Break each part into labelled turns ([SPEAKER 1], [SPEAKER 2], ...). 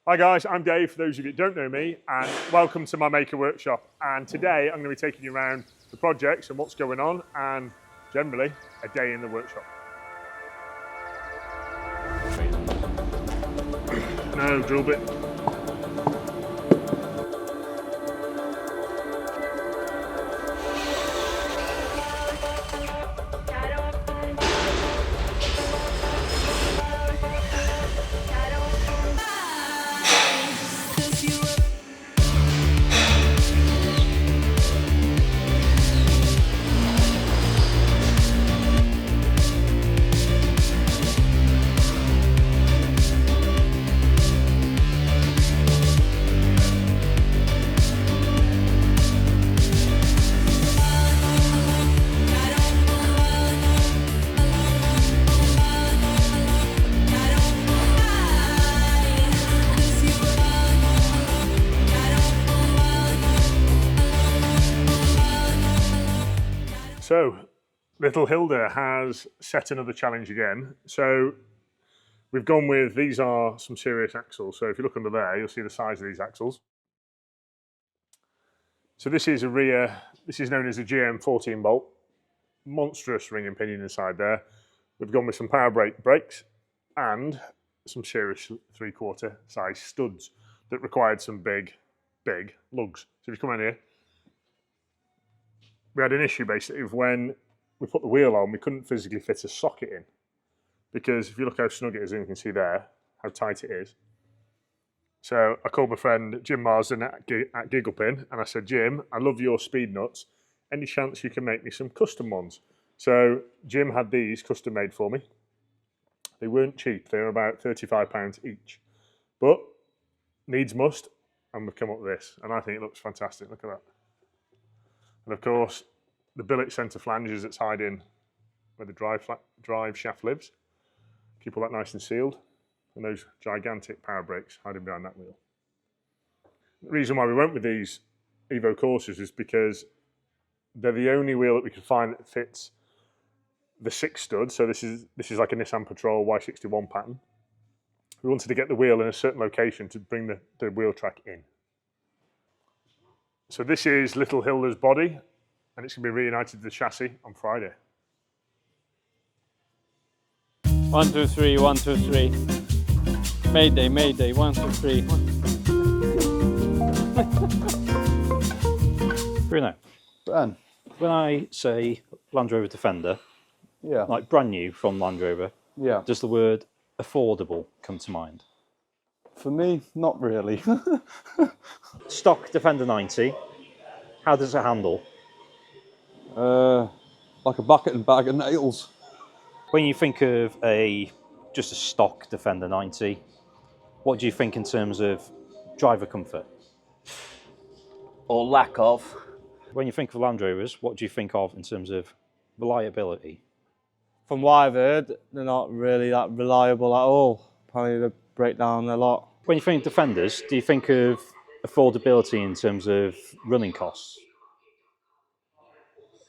[SPEAKER 1] Hi guys, I'm Dave, for those of you that don't know me, and welcome to my Mahker workshop. And today I'm going to be taking you around the projects and what's going on, and generally a day in the workshop. No, drill bit. So, little Hilda has set another challenge again. So, we've gone with, these are some serious axles. So if you look under there, you'll see the size of these axles. So this is this is known as a GM 14 bolt. Monstrous ring and pinion inside there. We've gone with some power brake brakes and some serious 3/4 size studs that required some big lugs. So if you come around here, we had an issue basically of when we put the wheel on, we couldn't physically fit a socket in, because if you look how snug it is, and you can see there how tight it is. So I called my friend Jim Marsden at Gigglepin and I said, Jim, I love your speed nuts. Any chance you can make me some custom ones? So Jim had these custom made for me. They weren't cheap, they were about £35 each, but needs must, and we've come up with this, and I think it looks fantastic. Look at that. And of course, the billet centre flanges that's hiding where the drive shaft lives. Keep all that nice and sealed. And those gigantic power brakes hiding behind that wheel. The reason why we went with these Evo Corsas is because they're the only wheel that we could find that fits the 6 stud. So this is like a Nissan Patrol Y61 pattern. We wanted to get the wheel in a certain location to bring the wheel track in. So this is little Hilda's body, and it's going to be reunited to the chassis on Friday.
[SPEAKER 2] 1, 2, 3, 1, 2, 3. Mayday, mayday, 1, 2, 3. Bruno,
[SPEAKER 3] Ben.
[SPEAKER 2] when I say Landrover Defender,
[SPEAKER 3] Yeah.
[SPEAKER 2] like brand new from Landrover,
[SPEAKER 3] Yeah.
[SPEAKER 2] does the word affordable come to mind?
[SPEAKER 3] For me, not really.
[SPEAKER 2] Stock Defender 90, how does it handle?
[SPEAKER 3] Like a bucket and bag of nails.
[SPEAKER 2] When you think of just a stock Defender 90, what do you think in terms of driver comfort?
[SPEAKER 4] Or lack of.
[SPEAKER 2] When you think of Land Rovers, what do you think of in terms of reliability?
[SPEAKER 5] From what I've heard, they're not really that reliable at all. Apparently they break down a lot.
[SPEAKER 2] When you think Defenders, do you think of affordability in terms of running costs?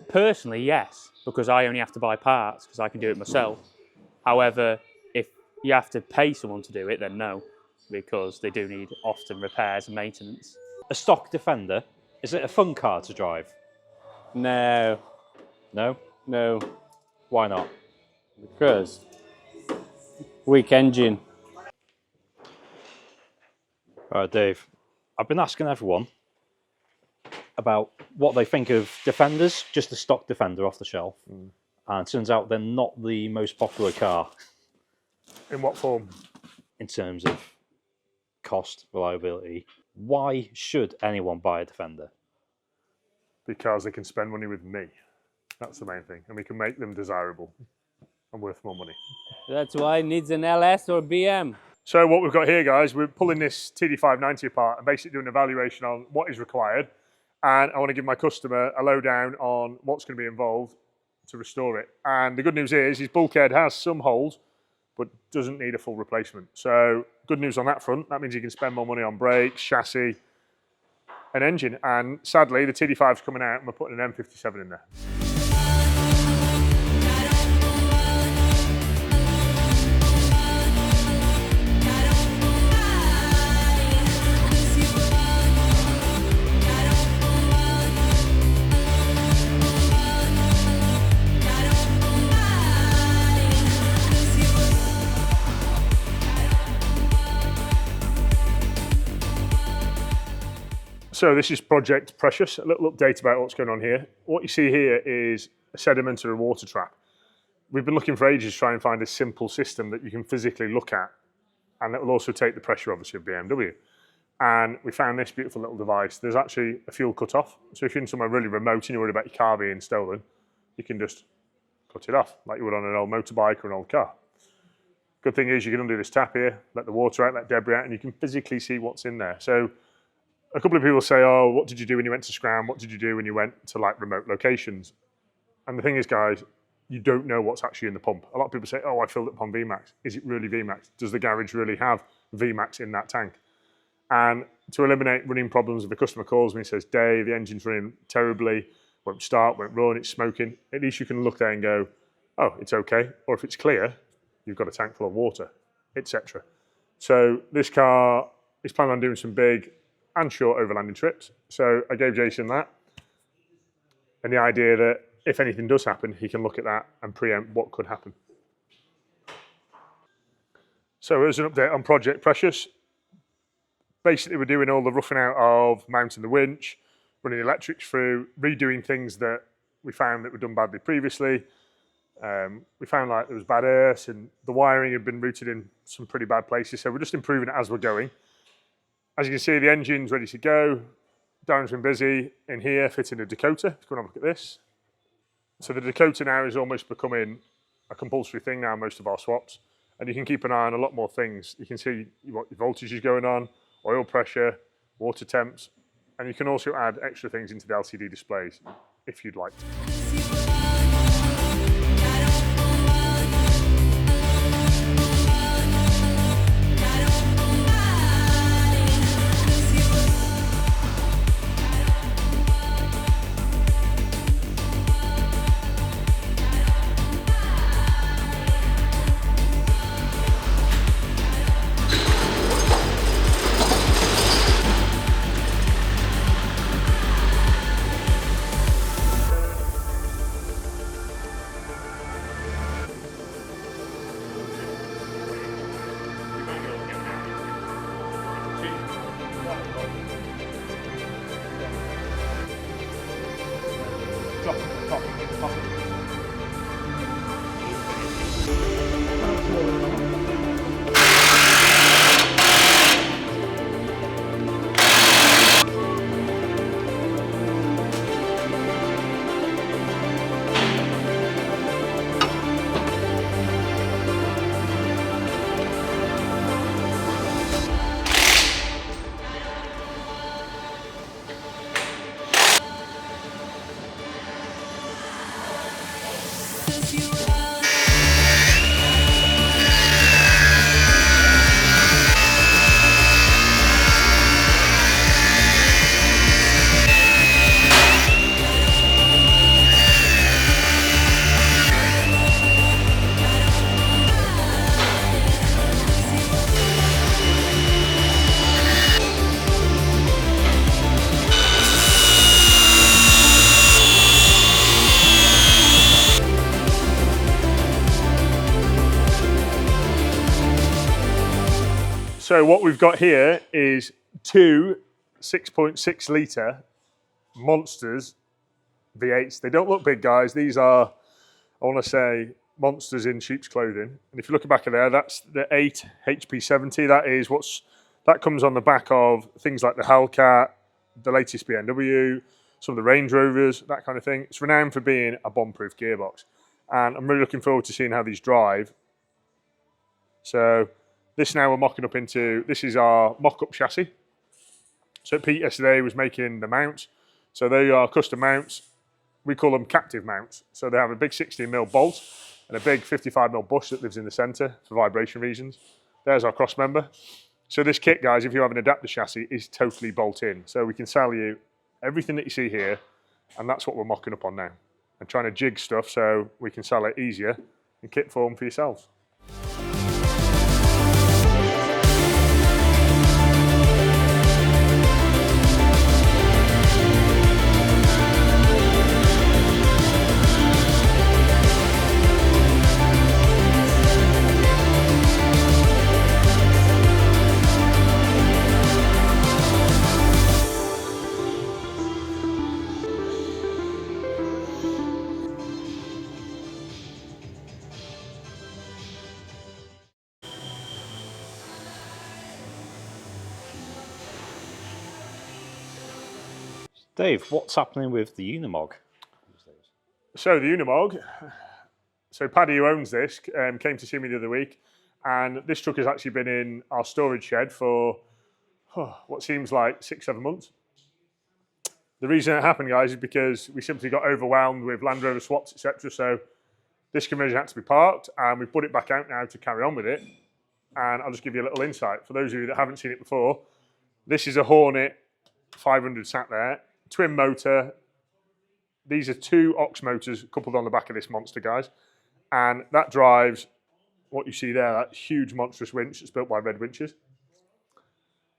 [SPEAKER 6] Personally, yes, because I only have to buy parts because I can do it myself. However, if you have to pay someone to do it, then no, because they do need often repairs and maintenance.
[SPEAKER 2] A stock Defender, is it a fun car to drive?
[SPEAKER 5] No,
[SPEAKER 2] No?
[SPEAKER 5] no,
[SPEAKER 2] Why not?
[SPEAKER 5] because weak engine.
[SPEAKER 2] All right, Dave, I've been asking everyone about what they think of Defenders, just a stock Defender off the shelf. And it turns out they're not the most popular car.
[SPEAKER 1] In what form?
[SPEAKER 2] In terms of cost, reliability. Why should anyone buy a Defender?
[SPEAKER 1] Because they can spend money with me. That's the main thing. And we can make them desirable and worth more money.
[SPEAKER 5] That's why it needs an LS or BM.
[SPEAKER 1] So what we've got here, guys, we're pulling this TD590 apart and basically doing an evaluation on what is required. And I want to give my customer a lowdown on what's going to be involved to restore it. And the good news is his bulkhead has some holes, but doesn't need a full replacement. So good news on that front. That means you can spend more money on brakes, chassis, and engine. And sadly, the TD5's coming out and we're putting an M57 in there. So this is Project Precious, a little update about what's going on here. What you see here is a sedimentary water trap. We've been looking for ages to try and find a simple system that you can physically look at, and that will also take the pressure, obviously, of BMW. And we found this beautiful little device. There's actually a fuel cut-off. So if you're in somewhere really remote and you're worried about your car being stolen, you can just cut it off, like you would on an old motorbike or an old car. Good thing is you can undo this tap here, let the water out, let debris out, and you can physically see what's in there. So a couple of people say, oh, what did you do when you went to Scram? What did you do when you went to like remote locations? And the thing is, guys, you don't know what's actually in the pump. A lot of people say, oh, I filled it up on VMAX. Is it really VMAX? Does the garage really have VMAX in that tank? And to eliminate running problems, if a customer calls me and says, Dave, the engine's running terribly, won't start, won't run, it's smoking, at least you can look there and go, oh, it's okay. Or if it's clear, you've got a tank full of water, etc. So this car is planning on doing some big and short overlanding trips. So I gave Jason that. And the idea that if anything does happen, he can look at that and preempt what could happen. So as an update on Project Precious, basically we're doing all the roughing out of mounting the winch, running electrics through, redoing things that we found that were done badly previously. We found like there was bad earth and the wiring had been routed in some pretty bad places. So we're just improving it as we're going. As you can see, the engine's ready to go. Darren's been busy in here fitting a Dakota. Come and have a look at this. So the Dakota now is almost becoming a compulsory thing now, most of our swaps. And you can keep an eye on a lot more things. You can see what your voltage is going on, oil pressure, water temps, and you can also add extra things into the LCD displays if you'd like to. So what we've got here is two 6.6 litre monsters V8s. They don't look big, guys. These are, I want to say, monsters in sheep's clothing. And if you look back at there, that's the 8 HP70. That comes on the back of things like the Hellcat, the latest BMW, some of the Range Rovers, that kind of thing. It's renowned for being a bomb-proof gearbox. And I'm really looking forward to seeing how these drive. So this now we're mocking up into, this is our mock-up chassis. So Pete yesterday was making the mounts. So they are custom mounts. We call them captive mounts. So they have a big 16mm bolt and a big 55mm bush that lives in the centre for vibration reasons. There's our cross member. So this kit, guys, if you have an adapter chassis, is totally bolt-in. So we can sell you everything that you see here, and that's what we're mocking up on now. And trying to jig stuff so we can sell it easier in kit form for yourselves.
[SPEAKER 2] Dave, what's happening with the Unimog?
[SPEAKER 1] So the Unimog, so Paddy, who owns this, came to see me the other week, and this truck has actually been in our storage shed for what seems like 6-7 months. The reason it happened, guys, is because we simply got overwhelmed with Landrover swaps, etc. So this conversion had to be parked, and we've put it back out now to carry on with it. And I'll just give you a little insight. For those of you that haven't seen it before, this is a Hornet 500 sat there, twin motor. These are 2 Ox motors coupled on the back of this monster, guys. And that drives what you see there, that huge monstrous winch that's built by Red Winches.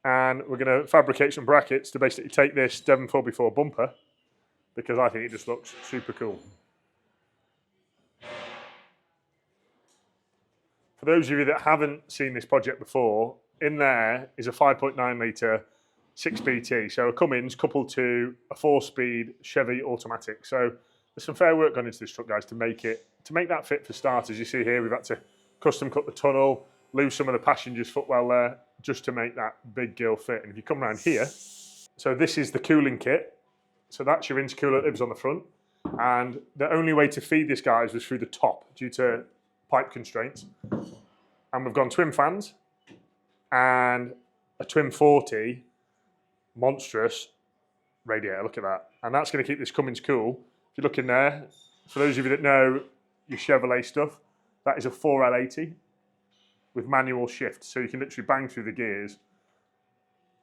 [SPEAKER 1] And we're going to fabricate some brackets to basically take this Devon 4x4 bumper, because I think it just looks super cool. For those of you that haven't seen this project before, in there is a 5.9 litre 6PT, so a Cummins coupled to a 4-speed Chevy automatic. So there's some fair work gone into this truck, guys, to make that fit for starters. You see here, we've had to custom cut the tunnel, lose some of the passenger's footwell there, just to make that big gill fit. And if you come around here, so this is the cooling kit. So that's your intercooler that lives on the front. And the only way to feed this, guys, was through the top due to pipe constraints. And we've gone twin fans and a twin 40 monstrous radiator. Look at that. And that's going to keep this Cummins cool. If you look in there, for those of you that know your Chevrolet stuff, that is a 4L80 with manual shift. So you can literally bang through the gears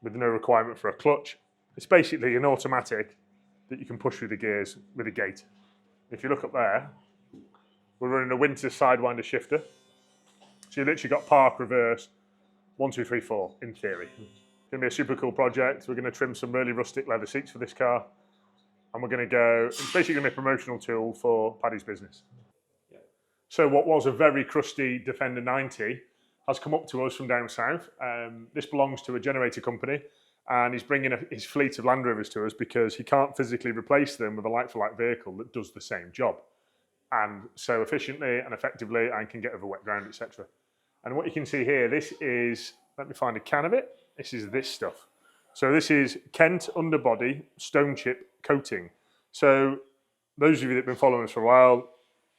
[SPEAKER 1] with no requirement for a clutch. It's basically an automatic that you can push through the gears with a gate. If you look up there, we're running a Winter Sidewinder shifter. So you literally got park, reverse, 1, 2, 3, 4 in theory. It's going to be a super cool project. We're going to trim some really rustic leather seats for this car. And we're going to go, it's basically going to be a promotional tool for Paddy's business. Yeah. So what was a very crusty Defender 90 has come up to us from down south. This belongs to a generator company, and he's bringing his fleet of Land Rovers to us because he can't physically replace them with a like-for-like vehicle that does the same job and so efficiently and effectively and can get over wet ground, etc. And what you can see here, this is, let me find a can of it. This is this stuff. So this is Kent underbody stone chip coating. So those of you that have been following us for a while,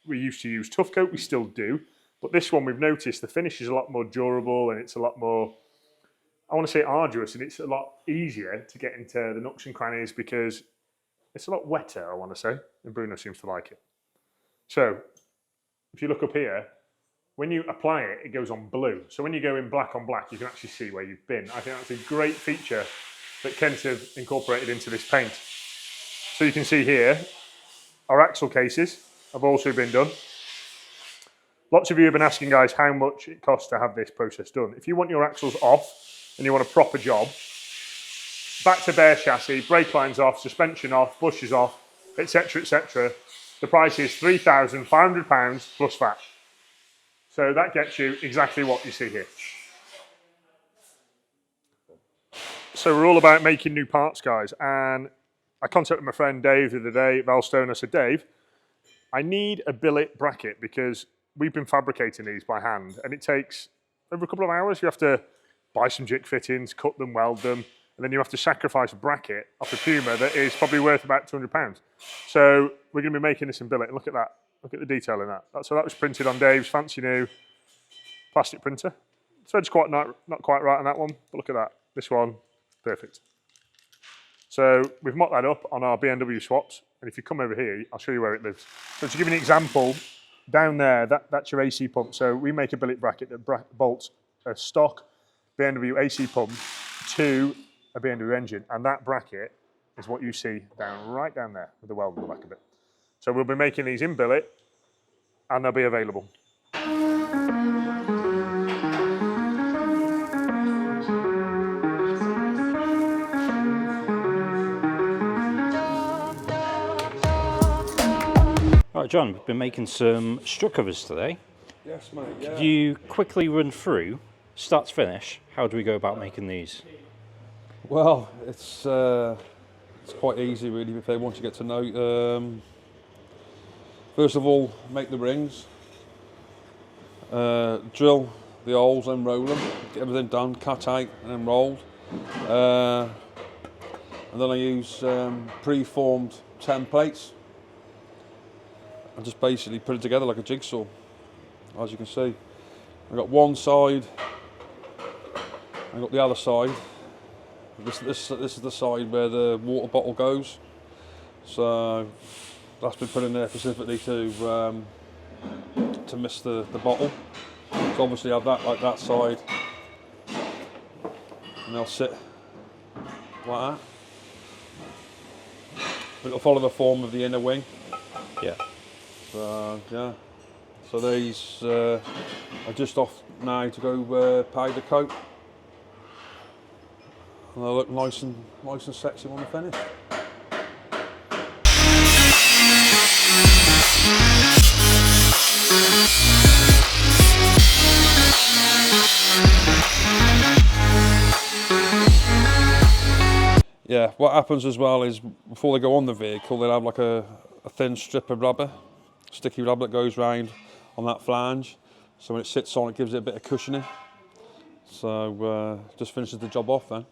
[SPEAKER 1] we used to use Tough Coat, we still do. But this one, we've noticed the finish is a lot more durable and it's a lot more, I want to say arduous, and it's a lot easier to get into the nooks and crannies because it's a lot wetter, I want to say, and Bruno seems to like it. So if you look up here, when you apply it, it goes on blue. So when you go in black on black, you can actually see where you've been. I think that's a great feature that Kent have incorporated into this paint. So you can see here, our axle cases have also been done. Lots of you have been asking, guys, how much it costs to have this process done. If you want your axles off and you want a proper job, back to bare chassis, brake lines off, suspension off, bushes off, etc., etc., the price is £3,500 plus VAT. So that gets you exactly what you see here. So we're all about making new parts, guys. And I contacted my friend Dave the other day at Valstone. I said, Dave, I need a billet bracket because we've been fabricating these by hand and it takes over a couple of hours. You have to buy some jig fittings, cut them, weld them, and then you have to sacrifice a bracket off a Puma that is probably worth about £200. So we're going to be making this in billet. Look at that. Look at the detail in that. So that was printed on Dave's fancy new plastic printer. Thread's quite not quite right on that one, but look at that. This one, perfect. So we've mocked that up on our BMW swaps, and if you come over here, I'll show you where it lives. So to give you an example, down there, that's your AC pump. So we make a billet bracket that bolts a stock BMW AC pump to a BMW engine, and that bracket is what you see right down there with the weld on the back of it. So we'll be making these in billet, and they'll be available.
[SPEAKER 2] Right, John, we've been making some strut covers today.
[SPEAKER 3] Yes, mate. Yeah.
[SPEAKER 2] Could you quickly run through, start to finish, how do we go about making these?
[SPEAKER 3] Well, it's quite easy really if they want to get to know. First of all, make the rings, drill the holes and roll them, get everything done, cut out and then rolled. And and then I use pre-formed templates. I just basically put it together like a jigsaw, as you can see. I've got one side, I've got the other side. This is the side where the water bottle goes. So that's been put in there specifically to miss the bottle. So obviously I have that like that side, and they'll sit like that. It'll follow the form of the inner wing.
[SPEAKER 2] Yeah.
[SPEAKER 3] So yeah. So these are just off now to go powder coat. And they'll look nice and sexy when they're finished. Yeah, what happens as well is before they go on the vehicle, they'll have like a thin strip of rubber, sticky rubber that goes round on that flange. So when it sits on, it gives it a bit of cushioning. So just finishes the job off then.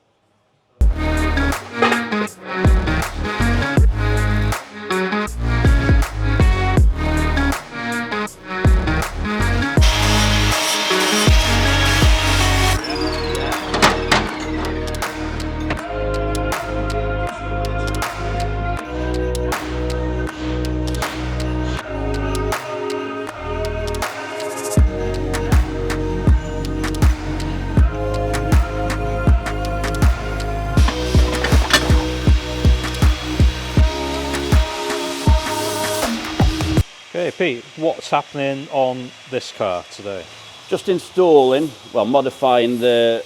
[SPEAKER 2] Okay, Pete, what's happening on this car today?
[SPEAKER 4] Just installing, well, modifying the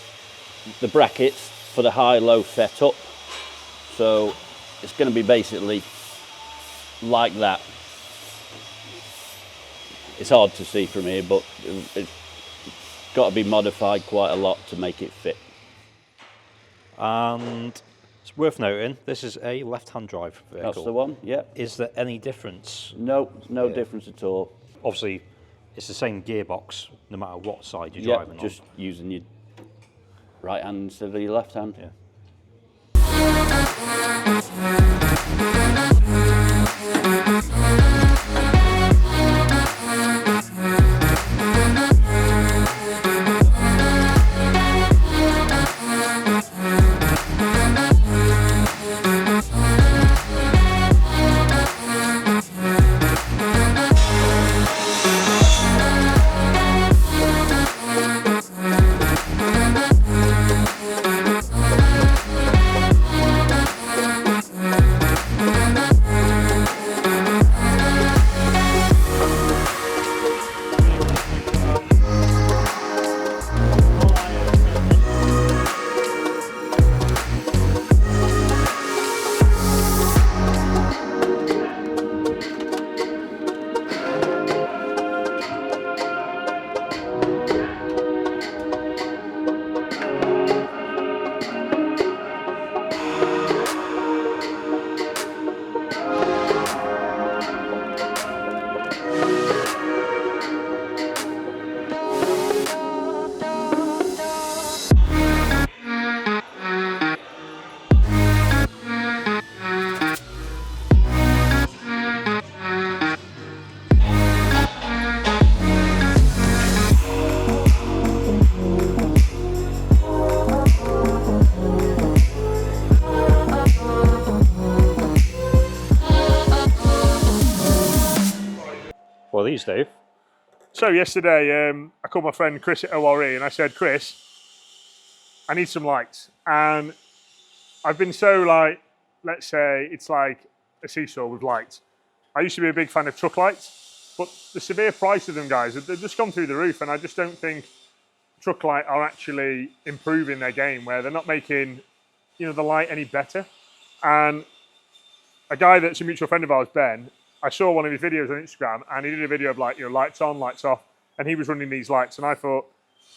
[SPEAKER 4] brackets for the high-low setup. So it's going to be basically like that. It's hard to see from here, but it's got to be modified quite a lot to make it fit.
[SPEAKER 2] And it's worth noting, this is a left-hand drive vehicle.
[SPEAKER 4] That's the one, yeah.
[SPEAKER 2] Is there any difference?
[SPEAKER 4] No difference at all.
[SPEAKER 2] Obviously, it's the same gearbox no matter what side you're
[SPEAKER 4] Yeah,
[SPEAKER 2] driving
[SPEAKER 4] just using your right hand instead of your left hand.
[SPEAKER 2] Yeah. What are these, Dave?
[SPEAKER 1] So yesterday, I called my friend Chris at ORE and I said, Chris, I need some lights. And I've been so like, let's say it's like a seesaw with lights. I used to be a big fan of truck lights, but the severe price of them, guys, they've just gone through the roof. And I just don't think truck light are actually improving their game, where they're not making, you know, the light any better. And a guy that's a mutual friend of ours, Ben, I saw one of his videos on Instagram, and he did a video of like, you know, lights on, lights off, and he was running these lights, and I thought,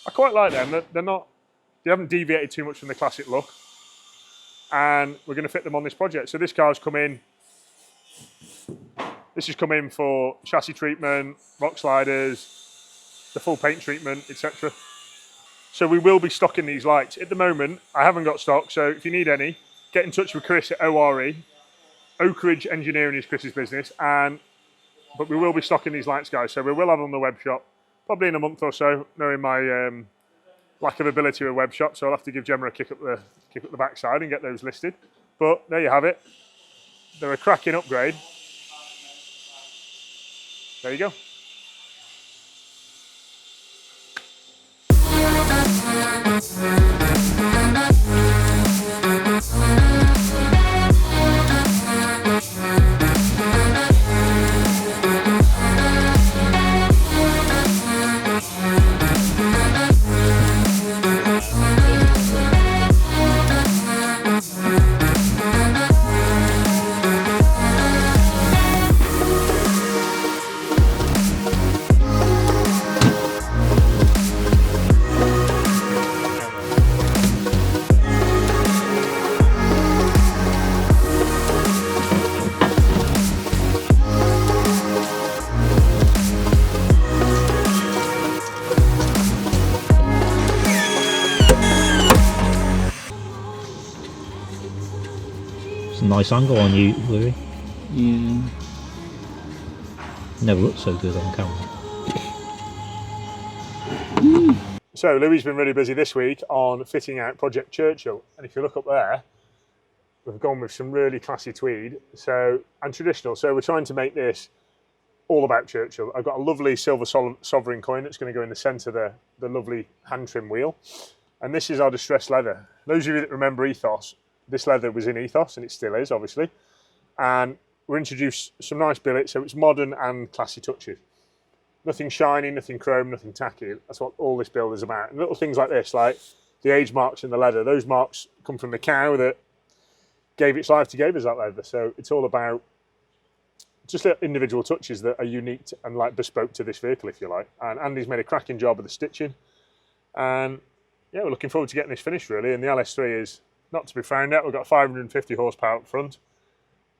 [SPEAKER 1] I quite like them. They haven't deviated too much from the classic look, and we're going to fit them on this project. So this car's come in. This has come in for chassis treatment, rock sliders, the full paint treatment, etc. So we will be stocking these lights. At the moment, I haven't got stock, so if you need any, get in touch with Chris at ORE. Oak Ridge Engineering is Chris's business, but we will be stocking these lights, guys. So we will have on the web shop probably in a month or so, knowing my lack of ability with web shop. So I'll have to give Gemma a kick up the backside and get those listed. But there you have it. They're a cracking upgrade. There you go.
[SPEAKER 7] Nice angle on you, Louis.
[SPEAKER 4] Yeah.
[SPEAKER 7] Never looked so good on camera.
[SPEAKER 1] So Louis's been really busy this week on fitting out Project Churchill, and if you look up there, we've gone with some really classy tweed, and traditional. So we're trying to make this all about Churchill. I've got a lovely silver sovereign coin that's going to go in the centre there, the lovely hand trim wheel, and this is our distressed leather. Those of you that remember Ethos, this leather was in Ethos, and it still is, obviously. And we introduced some nice billets, so it's modern and classy touches. Nothing shiny, nothing chrome, nothing tacky. That's what all this build is about. And little things like this, like the age marks in the leather, those marks come from the cow that gave its life to give us that leather. So it's all about just little individual touches that are unique and like bespoke to this vehicle, if you like. And Andy's made a cracking job of the stitching. And yeah, we're looking forward to getting this finished, really. And the LS3 is not to be found out. We've got 550 horsepower up front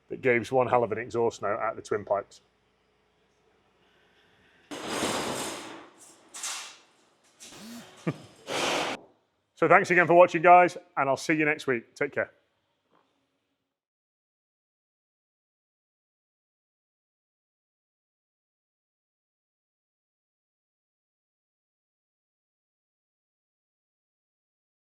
[SPEAKER 1] that gives one hell of an exhaust note out of the twin pipes. So thanks again for watching, guys, and I'll see you next week. Take care.